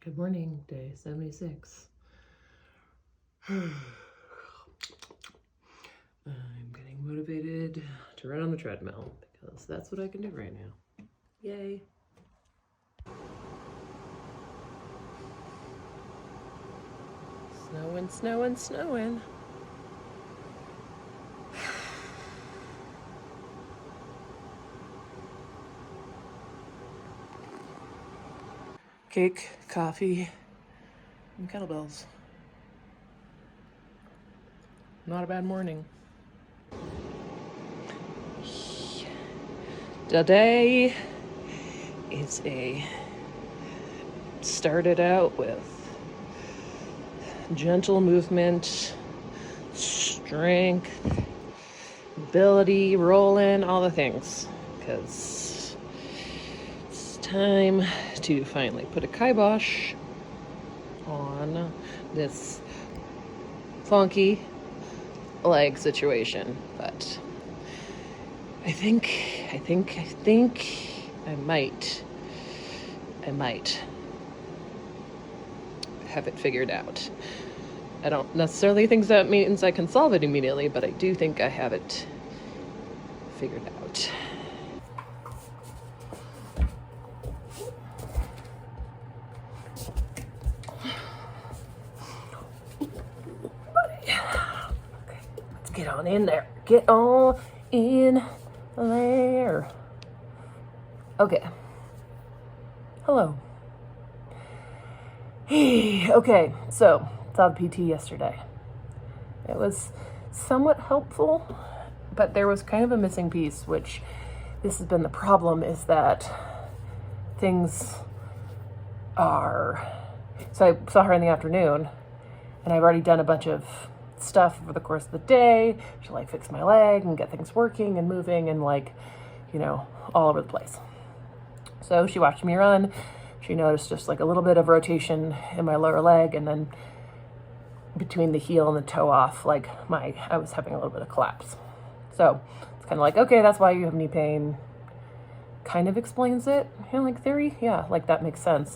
Good morning, day 76. I'm getting motivated to run on the treadmill because that's what I can do right now. Yay. Snowing, snowing, snowing. Cake, coffee, and kettlebells. Not a bad morning. Today is started out with gentle movement, strength, ability, rolling, all the things, because it's time to finally put a kibosh on this funky leg situation. But I think I might have it figured out. I don't necessarily think that means I can solve it immediately, but I do think I have it figured out. Okay, let's get on in there. Get on in there. Okay. Hello. Okay, so saw the PT yesterday. It was somewhat helpful, but there was kind of a missing piece, which this has been the problem, is that things are... So I saw her in the afternoon, and I've already done a bunch of stuff over the course of the day. She fix my leg and get things working and moving and all over the place. So she watched me run. She noticed just a little bit of rotation in my lower leg, and then between the heel and the toe off, I was having a little bit of collapse. So it's kind of okay, that's why you have knee pain. Kind of explains it, theory. Yeah, that makes sense,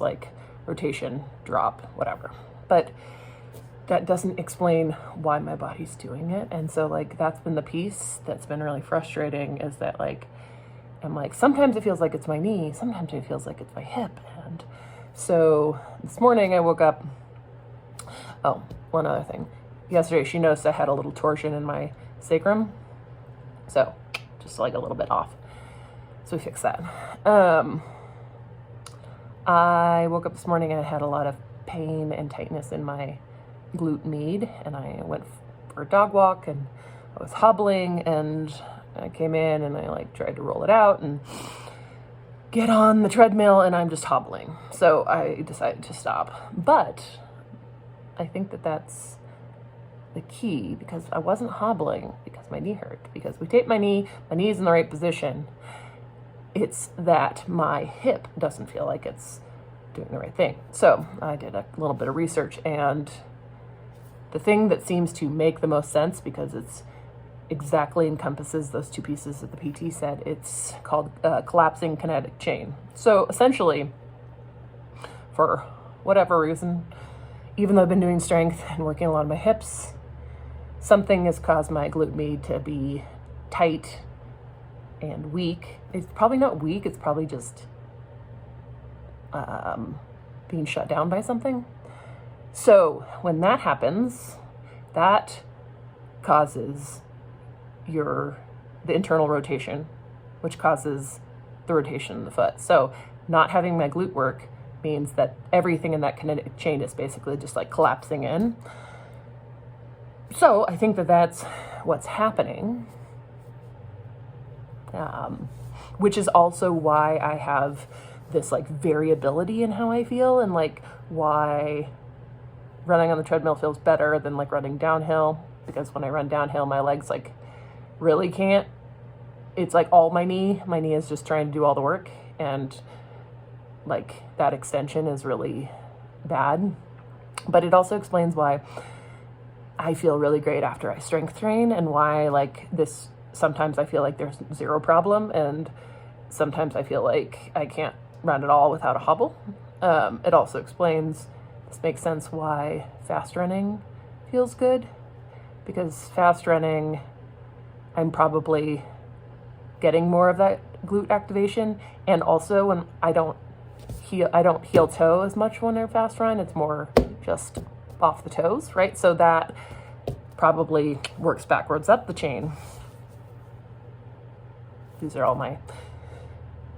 rotation, drop, whatever. But that doesn't explain why my body's doing it. And so that's been the piece that's been really frustrating, is that I'm sometimes it feels like it's my knee, sometimes it feels like it's my hip. And so this morning I woke up. Oh, one other thing. Yesterday she noticed I had a little torsion in my sacrum. So just a little bit off. So we fixed that. I woke up this morning and I had a lot of pain and tightness in my glute med, and I went for a dog walk, and I was hobbling, and I came in and I tried to roll it out and get on the treadmill, and I'm just hobbling. So I decided to stop. But I think that that's the key, because I wasn't hobbling because my knee hurt, because we taped my knee's in the right position. It's that my hip doesn't feel like it's doing the right thing. So I did a little bit of research, and the thing that seems to make the most sense, because it's exactly encompasses those two pieces that the PT said, it's called collapsing kinetic chain. So essentially, for whatever reason, even though I've been doing strength and working a lot of my hips, something has caused my glute med to be tight and weak. It's probably not weak, it's probably just being shut down by something. So when that happens, that causes the internal rotation, which causes the rotation in the foot. So not having my glute work means that everything in that kinetic chain is basically just collapsing in. So I think that that's what's happening, which is also why I have this variability in how I feel, and why running on the treadmill feels better than running downhill, because when I run downhill, my legs really can't. It's all my knee is just trying to do all the work, and that extension is really bad. But it also explains why I feel really great after I strength train, and why this, sometimes I feel there's zero problem, and sometimes I feel I can't run at all without a hobble. It also explains, this makes sense why fast running feels good, because fast running, I'm probably getting more of that glute activation, and also when I don't heel toe as much when I fast run. It's more just off the toes, right? So that probably works backwards up the chain. These are all my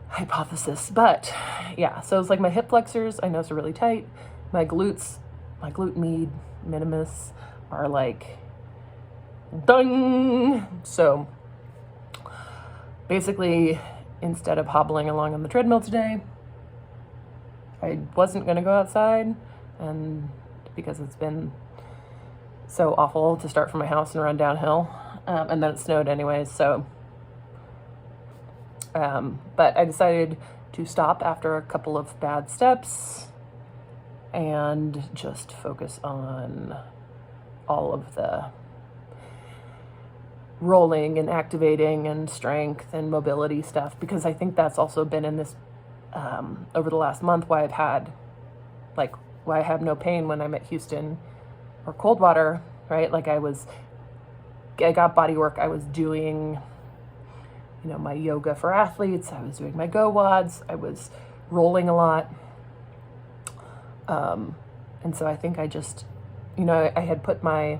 hypothesis, but yeah, so it's like my hip flexors, I know, are really tight. My glutes, my glute minimus are like ding. So basically, instead of hobbling along on the treadmill today, I wasn't going to go outside, and because it's been so awful to start from my house and run downhill, and then it snowed anyways, so but I decided to stop after a couple of bad steps and just focus on all of the rolling and activating and strength and mobility stuff, because I think that's also been in this over the last month why I have no pain when I'm at Houston or Coldwater, right? Like I got body work. I was doing, my yoga for athletes. I was doing my Go WODs. I was rolling a lot. And so I think I just, I had put my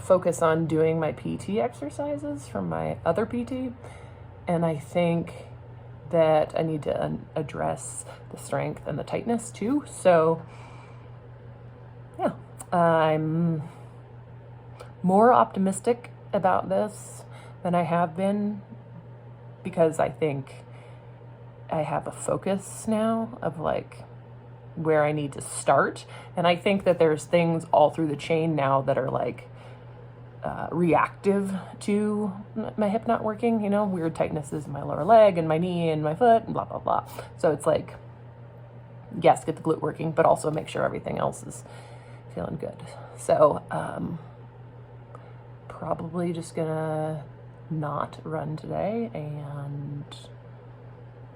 focus on doing my PT exercises from my other PT. And I think that I need to address the strength and the tightness too. So yeah, I'm more optimistic about this than I have been, because I think I have a focus now of like where I need to start. And I think that there's things all through the chain now that are like reactive to my hip not working, weird tightnesses in my lower leg and my knee and my foot and blah, blah, blah. So it's like, yes, get the glute working, but also make sure everything else is feeling good. So probably just gonna not run today and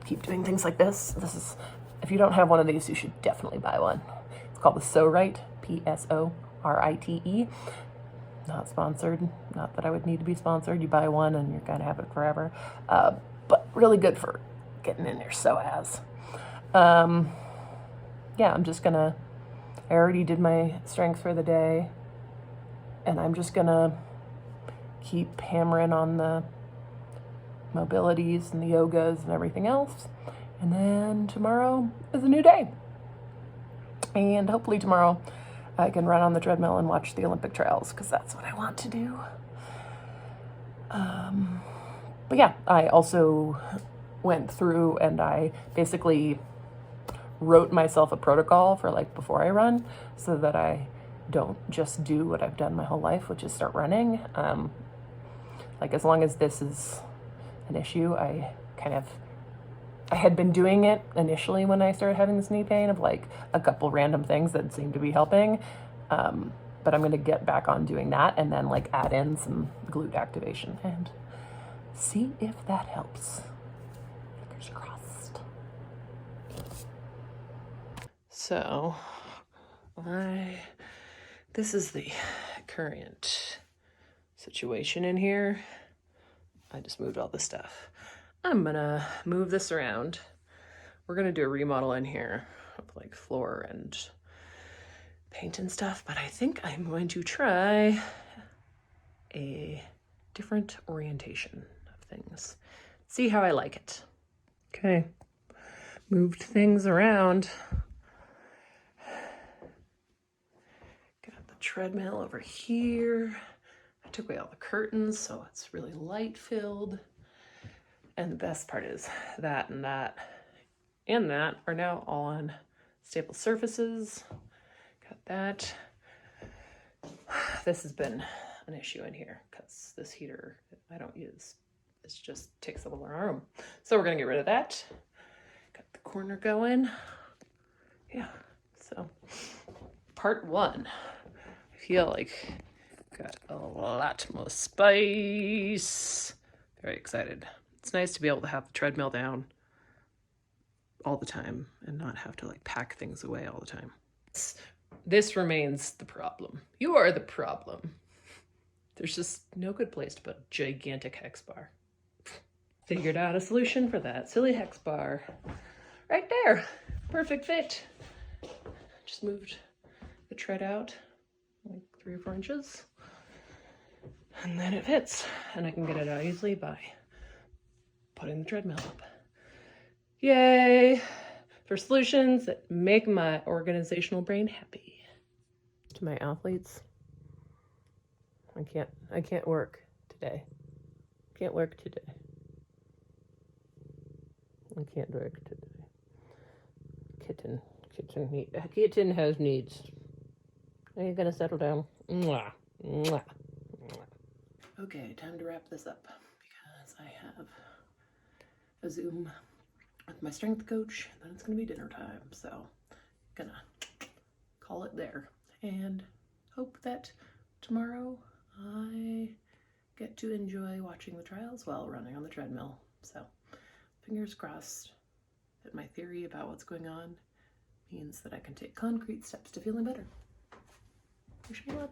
keep doing things like this. If you don't have one of these, you should definitely buy one. It's called the Sorite, P-S-O-R-I-T-E. Not sponsored. Not that I would need to be sponsored. You buy one and you're gonna have it forever. But really good for getting in your psoas. Yeah, I already did my strength for the day, and I'm just gonna keep hammering on the mobilities and the yogas and everything else. And then tomorrow is a new day. And hopefully tomorrow I can run on the treadmill and watch the Olympic trials, because that's what I want to do. But yeah, I also went through and I basically wrote myself a protocol for like before I run, so that I don't just do what I've done my whole life, which is start running. Like as long as this is an issue, I had been doing it initially when I started having this knee pain, of like a couple random things that seemed to be helping. But I'm going to get back on doing that and then like add in some glute activation and see if that helps. Fingers crossed. So this is the current situation in here. I just moved all this stuff. I'm gonna move this around. We're gonna do a remodel in here with like floor and paint and stuff, but I think I'm going to try a different orientation of things. See how I like it. Okay, moved things around. Got the treadmill over here. I took away all the curtains, so it's really light filled. And the best part is that and that and that are now all on staple surfaces. Got that. This has been an issue in here because this heater I don't use. It just takes up a lot of room. So we're gonna get rid of that. Got the corner going. Yeah, so part one. I feel like got a lot more space. Very excited. It's nice to be able to have the treadmill down all the time and not have to like pack things away all the time. This remains the problem. You are the problem. There's just no good place to put a gigantic hex bar. Figured out a solution for that silly hex bar. Right there. Perfect fit. Just moved the tread out like 3 or 4 inches. And then it fits. And I can get it out easily by putting the treadmill up. Yay! For solutions that make my organizational brain happy. To my athletes, I can't work today. Can't work today. I can't work today. Kitten has needs. Are you gonna settle down? Mwah, mwah, mwah. Okay, time to wrap this up because I have a Zoom with my strength coach, then it's gonna be dinner time, so gonna call it there and hope that tomorrow I get to enjoy watching the trials while running on the treadmill. So fingers crossed that my theory about what's going on means that I can take concrete steps to feeling better. Wish me luck.